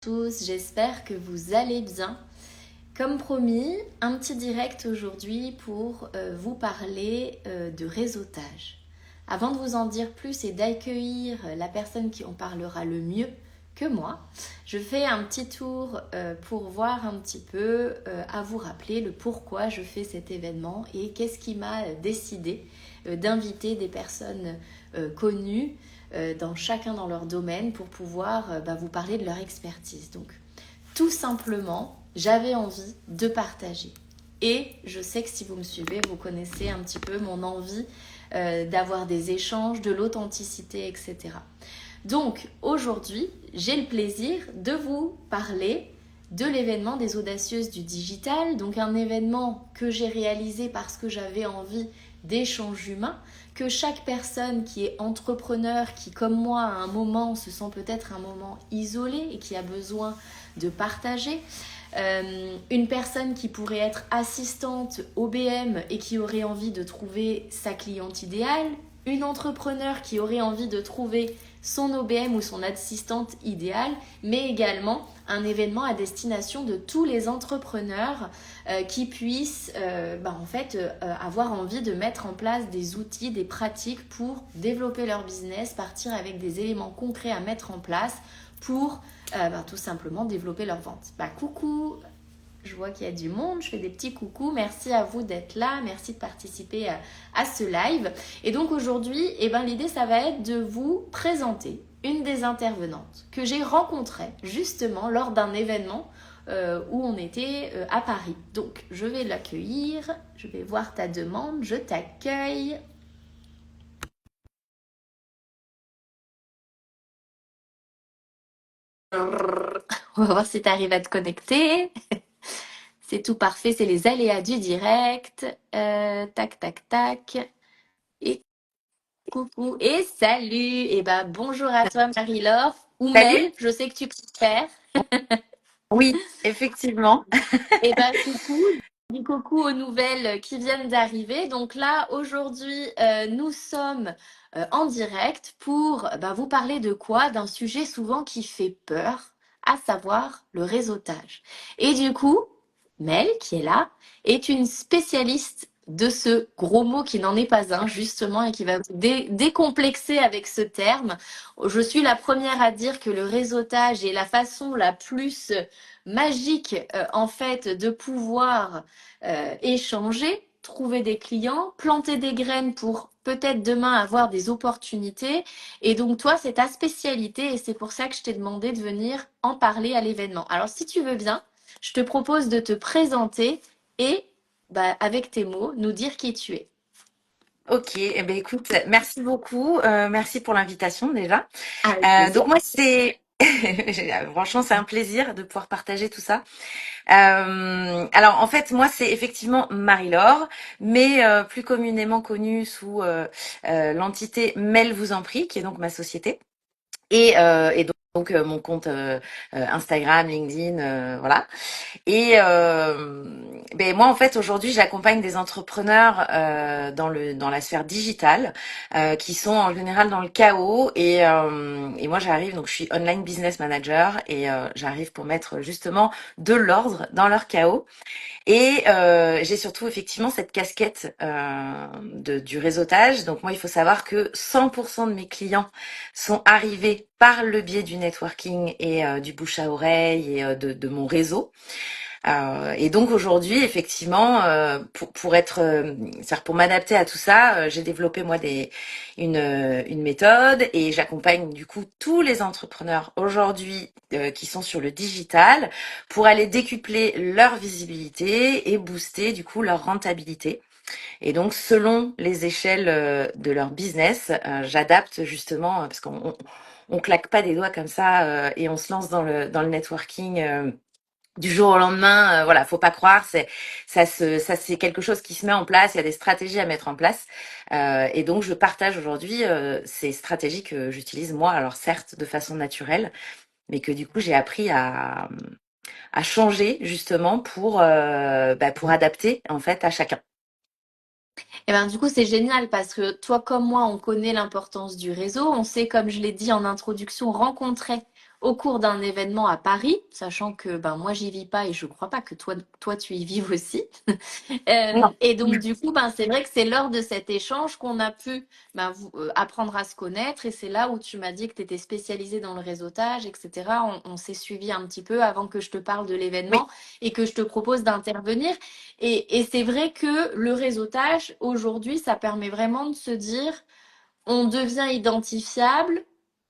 Tous, j'espère que vous allez bien. Comme promis, un petit direct aujourd'hui pour vous parler de réseautage. Avant de vous en dire plus et d'accueillir la personne qui en parlera le mieux que moi, je fais un petit tour pour voir un petit peu, à vous rappeler le pourquoi je fais cet événement et qu'est-ce qui m'a décidé d'inviter des personnes connues dans chacun dans leur domaine pour pouvoir vous parler de leur expertise. Donc, tout simplement, j'avais envie de partager. Et je sais que si vous me suivez, vous connaissez un petit peu mon envie d'avoir des échanges, de l'authenticité, etc. Donc, aujourd'hui, j'ai le plaisir de vous parler de l'événement des Audacieuses du Digital. Donc, un événement que j'ai réalisé parce que j'avais envie d'échanges humains, que chaque personne qui est entrepreneur, qui comme moi à un moment se sent peut-être un moment isolé et qui a besoin de partager, une personne qui pourrait être assistante OBM et qui aurait envie de trouver sa cliente idéale, une entrepreneur qui aurait envie de trouver son OBM ou son assistante idéale, mais également un événement à destination de tous les entrepreneurs qui puissent avoir envie de mettre en place des outils, des pratiques pour développer leur business, partir avec des éléments concrets à mettre en place pour tout simplement développer leur vente. Coucou, je vois qu'il y a du monde, je fais des petits coucous, merci à vous d'être là, merci de participer à ce live. Et donc aujourd'hui, l'idée ça va être de vous présenter une des intervenantes que j'ai rencontrée justement lors d'un événement où on était à Paris. Donc je vais l'accueillir, je vais voir ta demande, je t'accueille. On va voir si tu arrives à te connecter. C'est tout parfait, c'est les aléas du direct. Tac, tac, tac. Et coucou et salut. Bonjour à toi Marie-Laure ou Salut? Mel, je sais que tu préfères. Oui, effectivement. Coucou. Du coucou aux nouvelles qui viennent d'arriver. Donc là, aujourd'hui, nous sommes en direct pour vous parler de quoi? D'un sujet souvent qui fait peur, à savoir le réseautage. Et du coup, Mel, qui est là, est une spécialiste de ce gros mot qui n'en est pas un, justement, et qui va vous décomplexer avec ce terme. Je suis la première à dire que le réseautage est la façon la plus magique, en fait, de pouvoir échanger, trouver des clients, planter des graines pour peut-être demain avoir des opportunités. Et donc, toi, c'est ta spécialité et c'est pour ça que je t'ai demandé de venir en parler à l'événement. Alors, si tu veux bien, je te propose de te présenter et, avec tes mots, nous dire qui tu es. Ok, écoute, merci beaucoup. Merci pour l'invitation déjà. Avec plaisir. Donc moi, c'est... Franchement, c'est un plaisir de pouvoir partager tout ça. Alors en fait, moi, c'est effectivement Marie-Laure, mais plus communément connue sous l'entité Mel vous en prie, qui est donc ma société. Et donc, mon compte Instagram, LinkedIn, voilà. Et moi, en fait, aujourd'hui, j'accompagne des entrepreneurs dans la sphère digitale qui sont en général dans le chaos. Et moi, j'arrive, donc je suis online business manager et j'arrive pour mettre justement de l'ordre dans leur chaos. Et j'ai surtout effectivement cette casquette du réseautage. Donc moi, il faut savoir que 100% de mes clients sont arrivés par le biais du networking et du bouche à oreille et de mon réseau. Et donc aujourd'hui, effectivement, c'est-à-dire pour m'adapter à tout ça, j'ai développé moi une méthode et j'accompagne du coup tous les entrepreneurs aujourd'hui qui sont sur le digital pour aller décupler leur visibilité et booster du coup leur rentabilité. Et donc selon les échelles de leur business, j'adapte justement parce on claque pas des doigts comme ça et on se lance dans le networking. Du jour au lendemain, voilà, faut pas croire, c'est quelque chose qui se met en place. Il y a des stratégies à mettre en place, et donc je partage aujourd'hui ces stratégies que j'utilise moi. Alors certes de façon naturelle, mais que du coup j'ai appris à changer justement pour adapter en fait à chacun. Du coup, c'est génial parce que toi comme moi, on connaît l'importance du réseau. On sait, comme je l'ai dit en introduction, rencontrer au cours d'un événement à Paris, sachant que ben, moi j'y vis pas et je crois pas que toi tu y vives aussi. Non. Et donc du coup, ben, c'est vrai que c'est lors de cet échange qu'on a pu apprendre à se connaître et c'est là où tu m'as dit que tu étais spécialisée dans le réseautage, etc. On s'est suivi un petit peu avant que je te parle de Oui, l'événement et que je te propose d'intervenir. Et c'est vrai que le réseautage, aujourd'hui, ça permet vraiment de se dire on devient identifiable,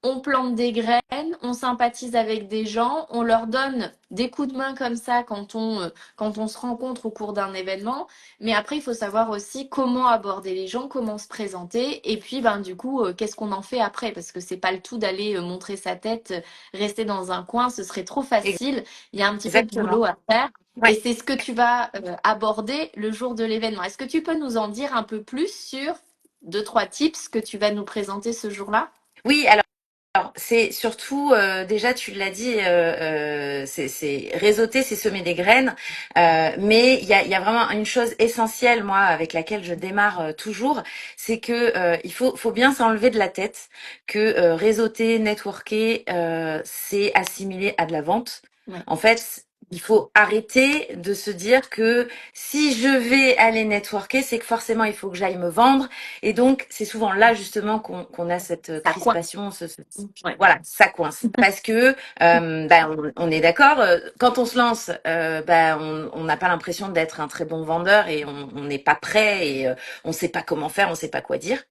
on plante des graines, on sympathise avec des gens, on leur donne des coups de main comme ça quand on se rencontre au cours d'un événement. Mais après, il faut savoir aussi comment aborder les gens, comment se présenter. Et puis, ben, du coup, qu'est-ce qu'on en fait après? Parce que c'est pas le tout d'aller montrer sa tête, rester dans un coin, ce serait trop facile. Il y a un petit peu de exactement. boulot à faire. Et Ouais. c'est ce que tu vas aborder le jour de l'événement. Est-ce que tu peux nous en dire un peu plus sur deux, trois tips que tu vas nous présenter ce jour-là? Oui, alors, c'est surtout, déjà, tu l'as dit, c'est réseauter, c'est semer des graines. Mais il y a vraiment une chose essentielle, moi, avec laquelle je démarre toujours, c'est que il faut bien s'enlever de la tête que réseauter, networker, c'est assimilé à de la vente. Ouais. En fait, il faut arrêter de se dire que si je vais aller networker, c'est que forcément il faut que j'aille me vendre. Et donc, c'est souvent là justement qu'on a cette Ça coince. crispation, Ouais. voilà, ça coince. Parce que, on est d'accord, quand on se lance, on n'a pas l'impression d'être un très bon vendeur et on n'est pas prêt et on sait pas comment faire, on sait pas quoi dire.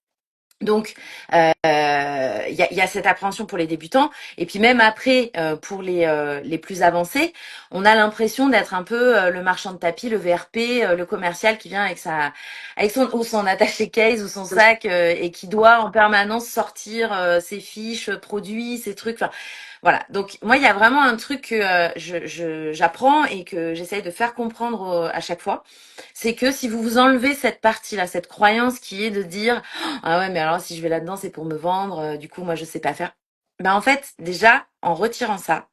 Donc, il y a cette appréhension pour les débutants. Et puis même après, pour les plus avancés, on a l'impression d'être un peu le marchand de tapis, le VRP, le commercial qui vient avec son attaché case ou son sac et qui doit en permanence sortir ses fiches, produits, ses trucs. Enfin, voilà. Donc moi, il y a vraiment un truc que j'apprends et que j'essaye de faire comprendre à chaque fois, c'est que si vous vous enlevez cette partie-là, cette croyance qui est de dire ah ouais, mais alors si je vais là-dedans, c'est pour me vendre, du coup moi je sais pas faire. Ben en fait, déjà en retirant ça,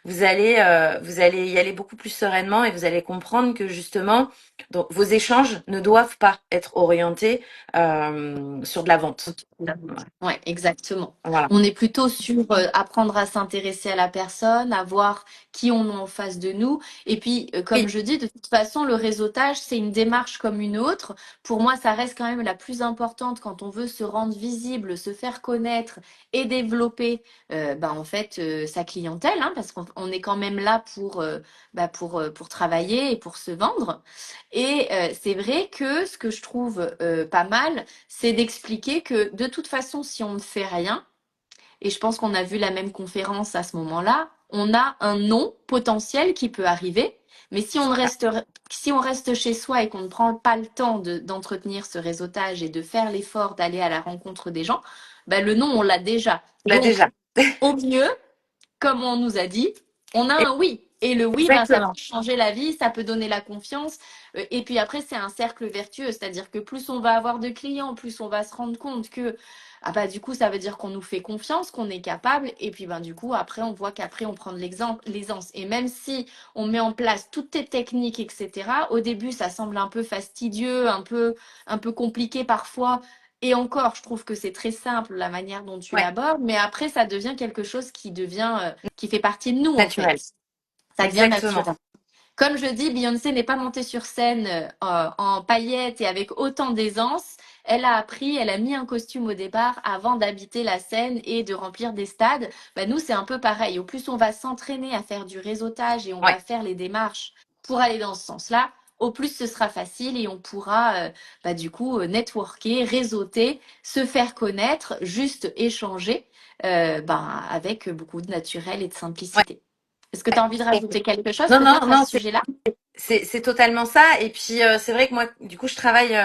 vous allez y aller beaucoup plus sereinement et vous allez comprendre que justement, donc vos échanges ne doivent pas être orientés sur de la vente. Ouais, exactement. Voilà. On est plutôt sur apprendre à s'intéresser à la personne, à voir qui on a en face de nous. Et puis, comme Oui, je dis, de toute façon, le réseautage, c'est une démarche comme une autre. Pour moi, ça reste quand même la plus importante quand on veut se rendre visible, se faire connaître et développer, en fait, sa clientèle, hein, parce qu'on est quand même là pour travailler et pour se vendre. Et c'est vrai que ce que je trouve pas mal, c'est d'expliquer que de toute façon, si on ne fait rien, et je pense qu'on a vu la même conférence à ce moment-là, on a un non potentiel qui peut arriver. Mais si on reste chez soi et qu'on ne prend pas le temps d'entretenir ce réseautage et de faire l'effort d'aller à la rencontre des gens, ben le non, on l'a déjà. bah Donc, déjà. au mieux, comme on nous a dit, on a un oui. Et le oui, ben, ça peut Exactement. changer la vie, ça peut donner la confiance. Et puis après, c'est un cercle vertueux, c'est-à-dire que plus on va avoir de clients, plus on va se rendre compte que ah bah du coup, ça veut dire qu'on nous fait confiance, qu'on est capable. Et puis ben du coup, après, on voit qu'après, on prend de l'aisance. Et même si on met en place toutes tes techniques, etc. Au début, ça semble un peu fastidieux, un peu compliqué parfois. Et encore, je trouve que c'est très simple la manière dont tu Ouais, l'abordes, mais après, ça devient quelque chose qui fait partie de nous, en fait. naturel. Ça devient Exactement. naturel. Comme je dis, Beyoncé n'est pas montée sur scène en paillettes et avec autant d'aisance. Elle a appris, elle a mis un costume au départ avant d'habiter la scène et de remplir des stades. Bah, nous, c'est un peu pareil. Au plus on va s'entraîner à faire du réseautage et on Ouais. va faire les démarches pour aller dans ce sens-là, au plus ce sera facile et on pourra du coup networker, réseauter, se faire connaître, juste échanger avec beaucoup de naturel et de Ouais. simplicité. Est-ce que tu as envie de rajouter quelque chose Non, non, peut-être à non, ce sujet-là? c'est totalement ça. Et puis c'est vrai que moi, du coup, je travaille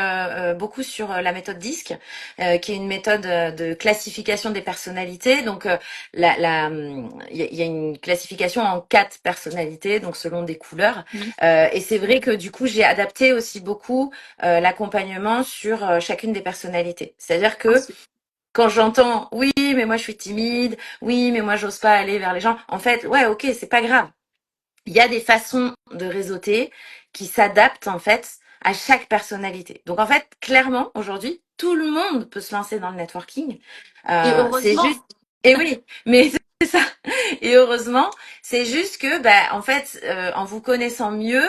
beaucoup sur la méthode DISC, qui est une méthode de classification des personnalités. Donc il y a une classification en 4 personnalités, donc selon des couleurs. Mhm. Et c'est vrai que du coup, j'ai adapté aussi beaucoup l'accompagnement sur chacune des personnalités. C'est-à-dire que Ensuite. quand j'entends oui, mais moi je suis timide, oui, mais moi j'ose pas aller vers les gens. En fait, ouais, ok, c'est pas grave. Il y a des façons de réseauter qui s'adaptent en fait à chaque personnalité. Donc en fait, clairement, aujourd'hui, tout le monde peut se lancer dans le networking. Et C'est juste, heureusement, et oui, mais Et heureusement, c'est juste que, bah, en fait, en vous connaissant mieux,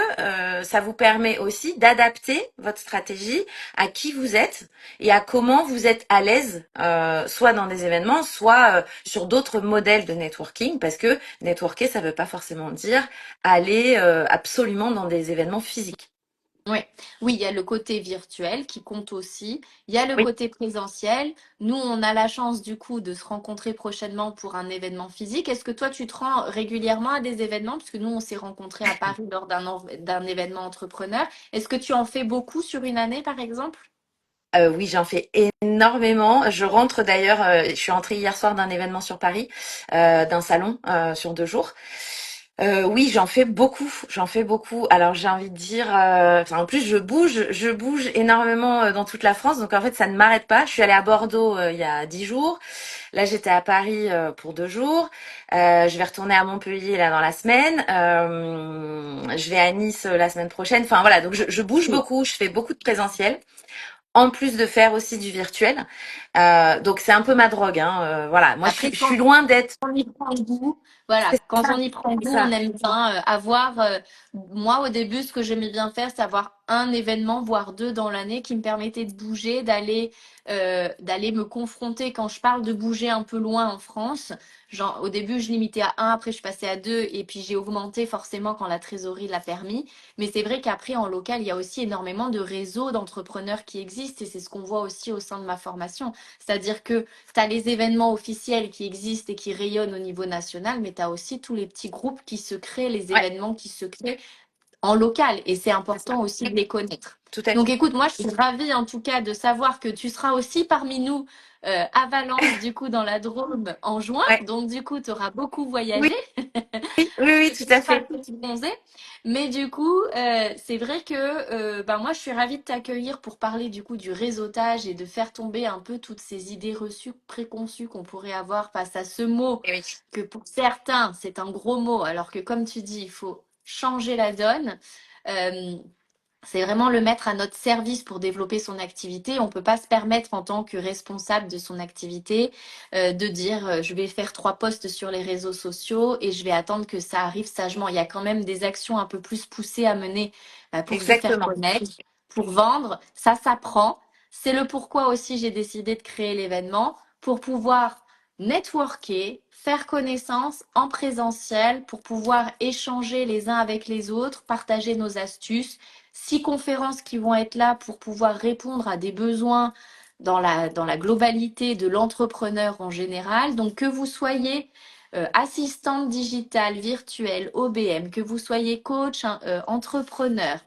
ça vous permet aussi d'adapter votre stratégie à qui vous êtes et à comment vous êtes à l'aise, soit dans des événements, soit sur d'autres modèles de networking, parce que networker, ça veut pas forcément dire aller absolument dans des événements physiques. Ouais. Oui, il y a le côté virtuel qui compte aussi. Il y a le Oui. côté présentiel. Nous, on a la chance du coup de se rencontrer prochainement pour un événement physique. Est-ce que toi, tu te rends régulièrement à des événements? Puisque nous, on s'est rencontrés à Paris lors d'un événement entrepreneur. Est-ce que tu en fais beaucoup sur une année, par exemple? Oui, j'en fais énormément. Je rentre d'ailleurs, je suis rentrée hier soir d'un événement sur Paris, d'un salon sur 2 jours. Oui, j'en fais beaucoup. Alors j'ai envie de dire, enfin, en plus je bouge énormément dans toute la France, donc en fait ça ne m'arrête pas. Je suis allée à Bordeaux il y a 10 jours. Là j'étais à Paris pour 2 jours. Je vais retourner à Montpellier là dans la semaine. Je vais à Nice la semaine prochaine. Enfin voilà, donc je bouge beaucoup, je fais beaucoup de présentiel en plus de faire aussi du virtuel. Donc c'est un peu ma drogue, hein. Voilà, moi Après, je suis quand loin d'être. on y prend goût, voilà, C'est quand ça, on y prend c'est goût, on ça. aime bien avoir. Moi, au début, ce que j'aimais bien faire, c'est avoir un événement, voire deux dans l'année, qui me permettait de bouger, d'aller me confronter. Quand je parle de bouger un peu loin en France, genre au début, je limitais à un, après je passais à deux, et puis j'ai augmenté forcément quand la trésorerie l'a permis. Mais c'est vrai qu'après, en local, il y a aussi énormément de réseaux d'entrepreneurs qui existent, et c'est ce qu'on voit aussi au sein de ma formation. C'est-à-dire que tu as les événements officiels qui existent et qui rayonnent au niveau national, mais tu as aussi tous les petits groupes qui se créent, les Ouais, événements qui se créent en local. Et c'est c'est ça. important aussi de les connaître. Tout à Donc fait. écoute, moi je suis ravie en tout cas de savoir que tu seras aussi parmi nous à Valence, du coup dans la Drôme en juin. Ouais. Donc du coup, tu auras beaucoup Oui, voyagé. oui, oui, oui, tout à Pas fait. tout bronzé. Mais du coup, c'est vrai que bah, moi, je suis ravie de t'accueillir pour parler du coup du réseautage et de faire tomber un peu toutes ces idées reçues, préconçues qu'on pourrait avoir face à ce mot Oui, que pour certains, c'est un gros mot, alors que comme tu dis, il faut changer la donne. Euh, c'est vraiment le mettre à notre service pour développer son activité. On ne peut pas se permettre en tant que responsable de son activité de dire je vais faire 3 posts sur les réseaux sociaux et je vais attendre que ça arrive sagement. Il y a quand même des actions un peu plus poussées à mener pour se faire exactement. connaître, pour vendre. Ça s'apprend. C'est le pourquoi aussi j'ai décidé de créer l'événement pour pouvoir networker, faire connaissance en présentiel, pour pouvoir échanger les uns avec les autres, partager nos astuces. 6 conférences qui vont être là pour pouvoir répondre à des besoins dans la globalité de l'entrepreneur en général. Donc que vous soyez assistante digitale, virtuelle, OBM, que vous soyez coach, hein, entrepreneur,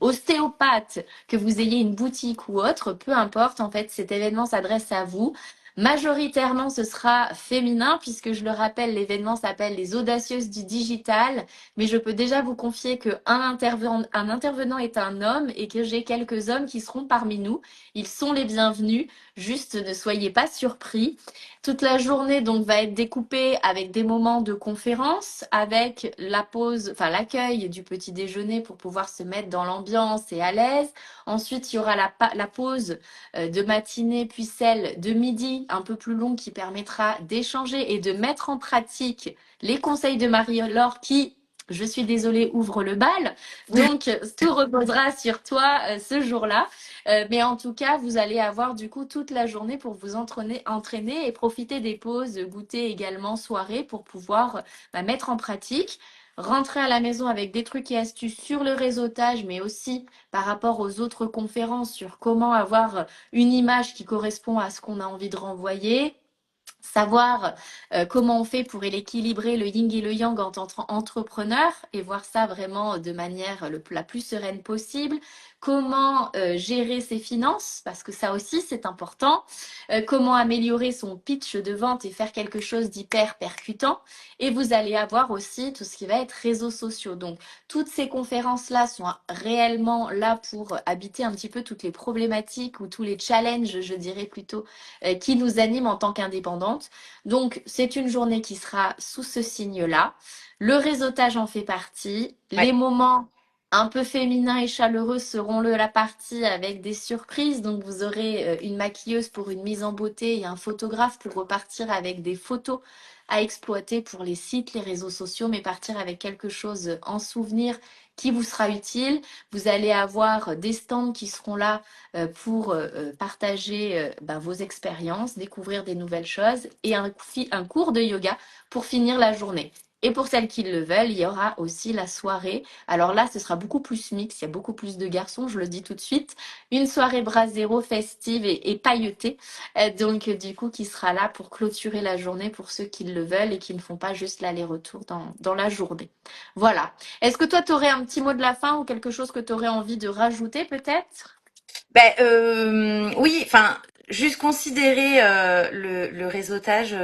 ostéopathe, que vous ayez une boutique ou autre, peu importe, en fait, cet événement s'adresse à vous. Majoritairement, ce sera féminin, puisque je le rappelle, l'événement s'appelle Les Audacieuses du Digital. Mais je peux déjà vous confier un intervenant est un homme et que j'ai quelques hommes qui seront parmi nous. Ils sont les bienvenus. Juste ne soyez pas surpris. Toute la journée donc va être découpée avec des moments de conférence, avec la pause, enfin l'accueil du petit déjeuner pour pouvoir se mettre dans l'ambiance et à l'aise. Ensuite, il y aura la pause de matinée puis celle de midi un peu plus longue qui permettra d'échanger et de mettre en pratique les conseils de Marie-Laure qui, je suis désolée, ouvre le bal. Donc, tout reposera sur toi ce jour-là. Mais en tout cas, vous allez avoir du coup toute la journée pour vous entraîner et profiter des pauses, goûter également soirée pour pouvoir mettre en pratique. Rentrer à la maison avec des trucs et astuces sur le réseautage, mais aussi par rapport aux autres conférences sur comment avoir une image qui correspond à ce qu'on a envie de renvoyer, savoir comment on fait pour équilibrer le yin et le yang en tant qu'entrepreneur et voir ça vraiment de manière la plus sereine possible. Comment gérer ses finances, parce que ça aussi c'est important. Comment améliorer son pitch de vente et faire quelque chose d'hyper percutant. Et vous allez avoir aussi tout ce qui va être réseaux sociaux. Donc toutes ces conférences-là sont réellement là pour habiter un petit peu toutes les problématiques ou tous les challenges, je dirais plutôt, qui nous animent en tant qu'indépendante. Donc, c'est une journée qui sera sous ce signe-là. Le réseautage en fait partie. Ouais. Les moments un peu féminin et chaleureux seront la partie avec des surprises. Donc vous aurez une maquilleuse pour une mise en beauté et un photographe pour repartir avec des photos à exploiter pour les sites, les réseaux sociaux, mais partir avec quelque chose en souvenir qui vous sera utile. Vous allez avoir des stands qui seront là pour partager vos expériences, découvrir des nouvelles choses et un cours de yoga pour finir la journée. Et pour celles qui le veulent, il y aura aussi la soirée. Alors là, ce sera beaucoup plus mix, il y a beaucoup plus de garçons, je le dis tout de suite. Une soirée brasero festive et pailletée. Donc du coup, qui sera là pour clôturer la journée pour ceux qui le veulent et qui ne font pas juste l'aller-retour dans la journée. Voilà. Est-ce que toi, tu aurais un petit mot de la fin ou quelque chose que tu aurais envie de rajouter peut-être? Ben, oui, enfin, juste considérer le réseautage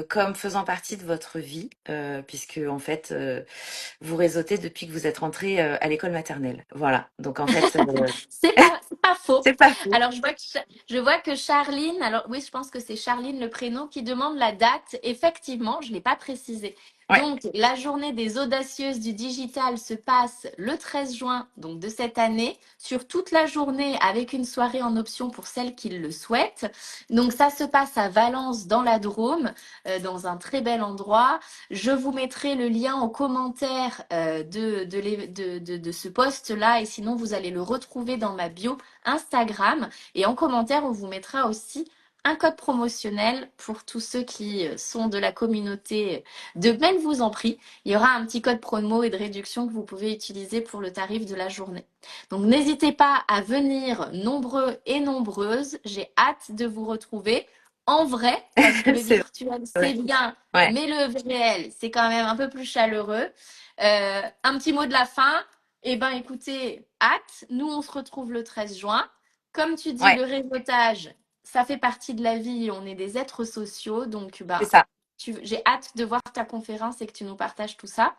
comme faisant partie de votre vie, puisque en fait, vous réseautez depuis que vous êtes rentré à l'école maternelle. Voilà. Donc en fait, C'est pas faux. c'est pas faux. Alors, je vois que Charline, alors oui, je pense que c'est Charline le prénom qui demande la date. Effectivement, je ne l'ai pas précisé. Ouais, Donc, la journée des audacieuses du digital se passe le 13 juin donc de cette année, sur toute la journée avec une soirée en option pour celles qui le souhaitent. Donc, ça se passe à Valence dans la Drôme, dans un très bel endroit. Je vous mettrai le lien en commentaire de ce post-là et sinon vous allez le retrouver dans ma bio Instagram et en commentaire on vous mettra aussi un code promotionnel pour tous ceux qui sont de la communauté de Men vous en prie. Il y aura un petit code promo et de réduction que vous pouvez utiliser pour le tarif de la journée. Donc n'hésitez pas à venir nombreux et nombreuses. J'ai hâte de vous retrouver en vrai parce que le c'est virtuel c'est vrai. bien, Ouais, mais le réel, c'est quand même un peu plus chaleureux. Un petit mot de la fin. Eh bien, écoutez, hâte. Nous, on se retrouve le 13 juin. Comme tu dis, ouais, le réseautage, ça fait partie de la vie. On est des êtres sociaux. Donc, c'est ça. j'ai hâte de voir ta conférence et que tu nous partages tout ça.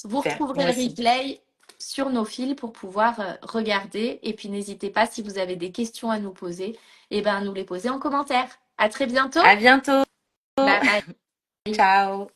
Vous Super. retrouverez Moi le aussi. replay sur nos fils pour pouvoir regarder. Et puis, n'hésitez pas, si vous avez des questions à nous poser, eh ben, à nous les poser en commentaire. À très bientôt. À bientôt. Bye bye. Ciao.